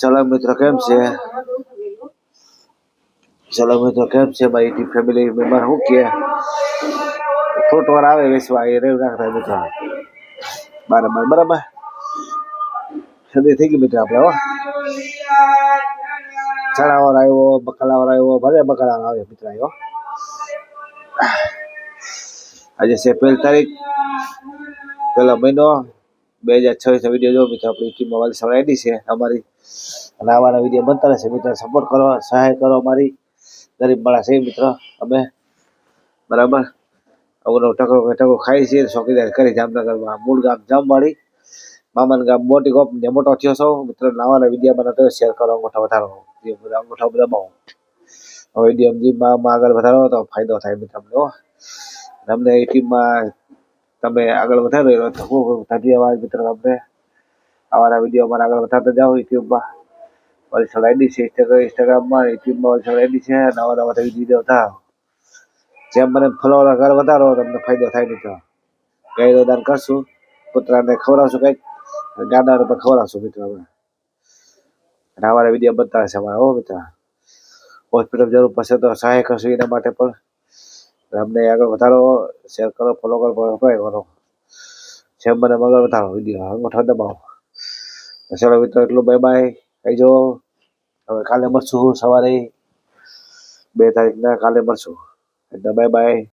ચલો મિત્રો કેમ છે? ચલો મિત્રો કેમ છે? મારી ટીમ ફેમિલી મેમ્બર શું કે ફ્રૂટ વાર આવે વેચવા એ રેવ રાખતા મિત્રો બરાબર બરાબર સદી થઈ ગઈ મિત્રો આપણે હો ચણા વાર આવ્યો બકાલા વાર આવ્યો ભલે બકાલા આવે મિત્રો આવ્યો આજે છે 1 તારીખ 1 મહિનો 2026 વિડીયો જો મિત્રો આપણી ટીમમાં વાલી સવારે આઈડી છે અમારી અને આવાના વિડીયો બનતા રહેશે મિત્રો સપોર્ટ કરો સહાય કરો અમારી ગરીબ માણસ છે મિત્રો અમે બરાબર અગનો ટકો ખાઈ છે ચોકીદાર કરી જામનગરમાં મૂળ ગામ જામવાડી મામાન ગામ મોટી ગોપ ને મોટો થયો છો મિત્રો નવાના વિડીયો બનાવતો શેર કરો અંગૂઠા વધારો અંગૂઠા દબાવો હવે વિડીયો જીમમાં આગળ વધારો તો ફાયદો થાય મિત્રો અમને એ ટીમમાં તમે આગળ વધારો તો ખૂબ ધન્યવાદ મિત્રો અમને આવાના વિડીયો અમારા આગળ વધારતા જાઓ યુટ્યુબમાં વલસાડ આઈડી છે ઇન્સ્ટાગ્રામમાં યુટ્યુબમાં વલસાડ આઈડી છે નવા નવા વિડીયો વધારો જેમ મને ફોલોવર આગળ વધારો તમને ફાયદો થાય મિત્રો ગાયનું દાન કરશું કૂતરાને ખવડાવશું કંઈક ગાડાને પણ ખવડાવશું મિત્રો અમે અને અમારા વિડીયો બનતા હશે અમારા હો મિત્રો હોસ્પિટલ જરૂર પડશે તો સહાય કરશું એના માટે પણ અમને આગળ વધારો શેર કરો ફોલો કરો કરો જેમ મને આગળ વધારો વિડીયો અંગૂઠા દબાવો ચલો મિત્રો એટલું બાય બાય કહી જો હવે કાલે મળશું સવારે 2 તારીખના કાલે મળશું એટલે બાય બાય